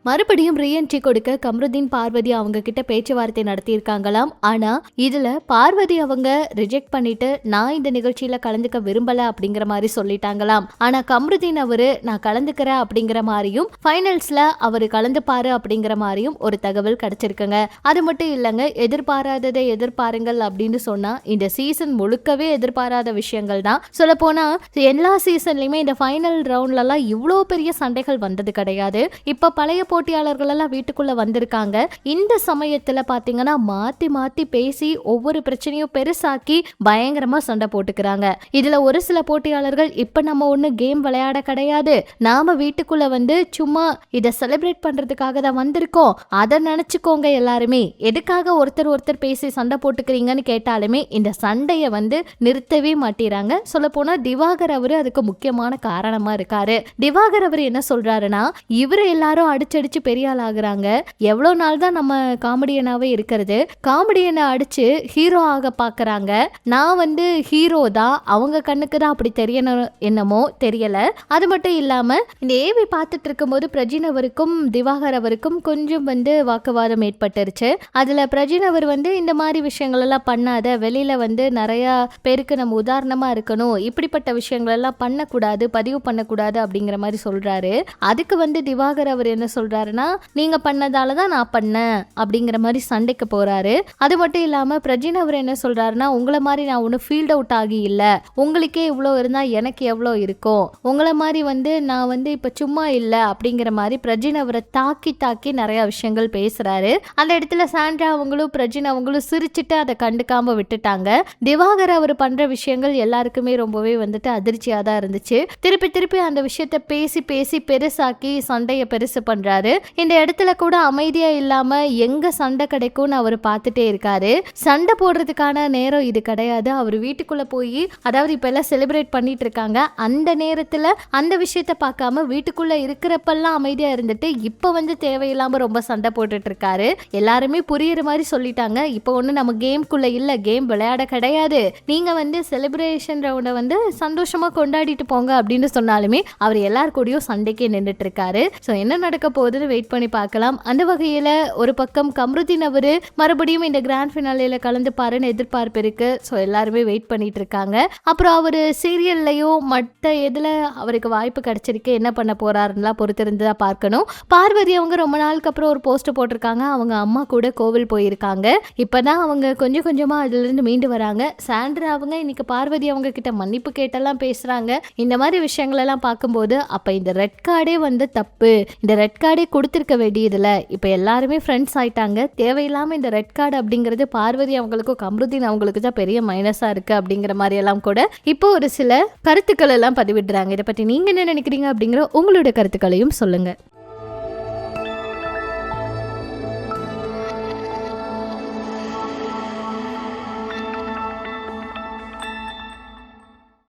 மறுபடியும் ரீஎன்ட்ரி கொடுக்க கம்ருதீன் பார்வதி அவங்க கிட்ட பேச்சுவார்த்தை நடத்தியிருக்காங்களாம். ஆனா இதுல பார்வதி அவங்க ரிஜெக்ட் பண்ணிட்டு நான் இந்த நிகழ்ச்சியில கலந்துக்க விரும்பல அப்படிங்கிற மாதிரி சொல்லிட்டாங்களாம். ஆனா கம்ருதீன் அவரு நான் கலந்துக்கிறேன் அப்படிங்கிற மாதிரியும் ஃபைனல்ஸ்ல அவரு கலந்துப்பாரு அப்படிங்கிற மாதிரியும் ஒரு தகவல் கிடைச்சிருக்குங்க. அது மட்டும் இல்லைங்க, எதிர்பாராததை எதிர்பாருங்கள் அப்படின்னு சொன்னா இந்த சீசன் முழுக்கவே எதிர்பாராத விஷயங்கள் தான். சொல்ல போனா எல்லா சீசன்லயுமே இந்த ஃபைனல் ரவுண்ட்ல எல்லாம் இவ்வளோ பெரிய சண்டைகள் வந்தது கிடையாது. இப்ப பழைய போட்டியாளர்கள் எல்லாம் வீட்டுக்குள்ள வந்திருக்காங்க. இந்த சமயத்துல பாத்தீங்கன்னா மாத்தி மாத்தி பேசி ஒவ்வொரு பிரச்சனையும் பெருசாக்கி பயங்கரமா சண்டை போட்டுக்கிறாங்க. இதுல ஒரு சில போட்டியாளர்கள் இப்ப நம்ம ஒண்ணு கேம் விளையாட கிடையாது, நாம வீட்டுக்குள்ள வந்து சும்மா இதை செலிப்ரேட் பண்றதுக்காக தான் வந்திருக்கோம், அதை நினைச்சுக்கோங்க எல்லாருமே, எதுக்காக ஒருத்தர் ஒருத்தர் பேசி சண்டை போட்டுக்கிறீங்கன்னு கேட்டாலுமே இந்த சண்டைய வந்து நிறுத்தவே மாட்டேறாங்க. சொல்ல போனா திவாகர் அவரு அதுக்கு முக்கியமான காரணமா இருக்காரு. திவாகர் அவர் என்ன சொல்றாருன்னா, இவரு எல்லாரும் அடிச்சடிச்சு பெரிய ஆள் ஆகுறாங்க, எவ்வளவு நாள் தான் நம்ம காமெடியனாவே இருக்கிறது, காமெடியனை அடிச்சு ஹீரோ ஆக பாக்குறாங்க, நான் வந்து ஹீரோ தான், அவங்க கண்ணுக்கு தான் அப்படி தெரியணும் என்னமோ தெரியல. அது மட்டும் இல்லாம இந்த ஏவி பார்த்துட்டு இருக்கும் போது பிரஜின் அவருக்கும் திவாகர் அவருக்கும் கொஞ்சம் வந்து வாக்குவாதம் ஏற்பட்டுருச்சு. அதுல பிரஜின் அவர் வந்து இந்த மாதிரி விஷயங்கள் எல்லாம் பண்ணாத, வெளியில வந்து நிறைய பேருக்கு நம்ம உதாரணமா இருக்கணும், இப்படிப்பட்ட விஷயங்கள் எல்லாம் பண்ணக்கூடாது, பதிவு பண்ணக்கூடாது அப்படிங்கிற மாதிரி சொல்றாரு. அதுக்கு வந்து திவாகர் அவர் என்ன சொல்றாருன்னா, நீங்க பண்ணதாலதான் நான் பண்ணேன் அப்படிங்கிற மாதிரி சண்டைக்கு போறாரு. அது மட்டும் இல்லாம பிரஜின் அவர் என்ன சொல்றாருன்னா, உங்களை மாதிரி நான் ஒன்னும் ஃபீல்ட் அவுட் ஆகி இல்ல, உங்களுக்கே இவ்வளோ இருந்தா எனக்கு எவ்வளோ இருக்கும், உங்களை மாதிரி வந்து நான் வந்து இப்ப சும்மா இல்ல அப்படிங்கிற மாதிரி பிரஜின் அவரை தாக்கி தாக்கி நிறைய விஷயங்கள் பேசுறாரு. அந்த இடத்துல சாண்ட்ரா அவங்களும் பிரஜின் அவங்களும் சிரிச்சுட்டு அதை கண்டுக்காம விட்டுட்டாங்க. திவாகர் அவர் பண்ற விஷயங்கள் எல்லாருக்குமே ரொம்பவே வந்துட்டு அதிர்ச்சியா தான் இருந்துச்சு. திருப்பி திருப்பி அந்த விஷயத்த பேசி பேசி பெருசாக்கி சண்டைய பெருசு பண்றாரு. இந்த இடத்துல கூட அமைதியா இல்லாம எங்க சண்டை கிடைக்கும்னு அவர் பார்த்துட்டே இருக்காரு. சண்டை போடுறதுக்கான நேரம் இது கிடையாது. அவர் வீட்டுக்குள்ள போய், அதாவது இப்ப எல்லாம் செலிப்ரேட் பண்ணிட்டு இருக்காங்க, அந்த நேரத்துல அந்த விஷயத்த பார்க்காம வீட்டுக்குள்ள இருக்கிறப்பெல்லாம் அமைதியா இருந்துட்டு இப்ப வந்து தேவையில்லாம ரொம்ப சண்டை போட்டுட்டு இருக்காரு. எல்லாருமே புரியுற மாதிரி சொல்லிட்டாங்க, இப்ப ஒண்ணு நம்ம கேம்குள்ள இல்ல, கேம் விளையாட கிடையாது, நீங்க வந்து செலிப்ரேஷன் ரவுண்ட வந்து சந்தோஷமா கொண்டாடிட்டு போங்க அப்படின்னு சொன்னாலுமே அவர் எல்லார் கூடயும் சண்டைக்கே நின்றுட்டு இருக்காரு. ஸோ என்ன நடக்க போகுதுன்னு வெயிட் பண்ணி பார்க்கலாம். அந்த வகையில ஒரு பக்கம் கம்ருதீன் அவரு மறுபடியும் இந்த கிராண்ட் ஃபினாலேல கலந்து பாருன்னு எதிர்பார்ப்பு இருக்கு. ஸோ எல்லாருமே வெயிட் பண்ணிட்டு இருக்காங்க. அப்புறம் அவரு சீரியல்லையும் மற்ற எதுல அவருக்கு வாய்ப்பு கிடைச்சிருக்கு, என்ன பண்ண போறாருன்னா பொறுத்திருந்து தான் பார்க்கணும். பார்வதி அவங்க ரொம்ப நாளுக்கு அப்புறம் ஒரு போஸ்ட் போட்டிருக்காங்க, அவங்க அம்மா கூட கோவில் போயிருக்காங்க, இப்பதான் அவங்க கொஞ்சம் கொஞ்சமா அதுல இருந்து மீண்டு வராங்க. சாண்ட்ரா அவங்க இன்னைக்கு பார்வதி அவங்க கிட்ட மன்னிப்பு கேட்டெல்லாம் பேசுறாங்க. இந்த மாதிரி விஷயங்கள் எல்லாம் பார்க்கும்போது அப்ப இந்த ரெட் கார்டே வந்து தப்பு, இந்த ரெட் கார்டே கொடுத்திருக்க வேண்டியதுல, இப்ப எல்லாருமே ஃப்ரெண்ட்ஸ் ஆயிட்டாங்க, தேவையில்லாம இந்த ரெட் கார்டு அப்படிங்கிறது பார்வதி அவங்களுக்கும் கம்ருதீன் அவங்களுக்கு தான் பெரிய மைனஸா இருக்கு அப்படிங்கிற மாதிரி எல்லாம் கூட இப்போ ஒரு சில கருத்துக்கள் எல்லாம் பதிவிடுறாங்க. இதை பத்தி நீங்க என்ன நினைக்கிறீங்க அப்படிங்கிற உங்களோட கருத்துக்களையும் சொல்லுங்க.